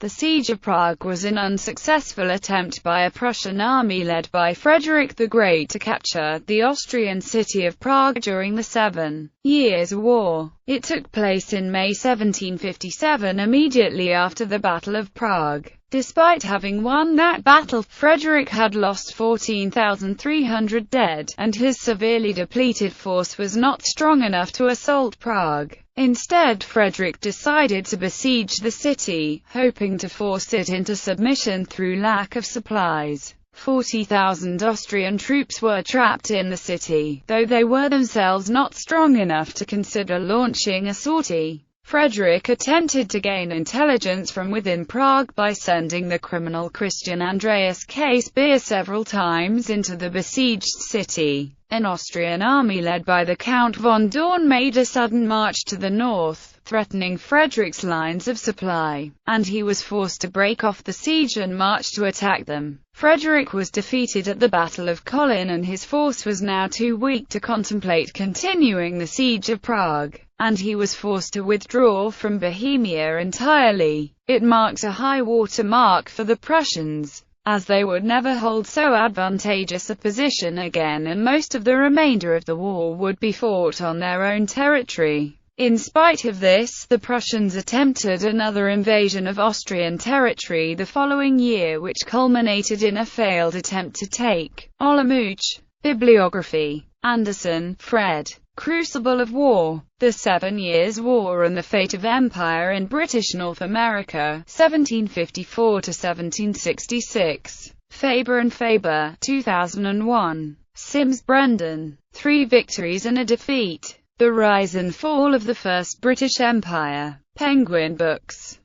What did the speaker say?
The siege of Prague was an unsuccessful attempt by a Prussian army led by Frederick the Great to capture the Austrian city of Prague during the 7 Years' War. It took place in May 1757, immediately after the Battle of Prague. Despite having won that battle, Frederick had lost 14,300 dead, and his severely depleted force was not strong enough to assault Prague. Instead, Frederick decided to besiege the city, hoping to force it into submission through lack of supplies. 40,000 Austrian troops were trapped in the city, though they were themselves not strong enough to consider launching a sortie. Frederick attempted to gain intelligence from within Prague by sending the criminal Christian Andreas K. Speer several times into the besieged city. An Austrian army led by the Count von Dorn made a sudden march to the north, threatening Frederick's lines of supply, and he was forced to break off the siege and march to attack them. Frederick was defeated at the Battle of Kolin, and his force was now too weak to contemplate continuing the siege of Prague, and he was forced to withdraw from Bohemia entirely. It marked a high-water mark for the Prussians, as they would never hold so advantageous a position again, and most of the remainder of the war would be fought on their own territory. In spite of this, the Prussians attempted another invasion of Austrian territory the following year, which culminated in a failed attempt to take Olomouc. Bibliography. Anderson, Fred. Crucible of War. The 7 Years' War and the Fate of Empire in British North America, 1754–1766. Faber and Faber, 2001. Sims, Brendan. 3 Victories and a Defeat. The Rise and Fall of the First British Empire. Penguin Books.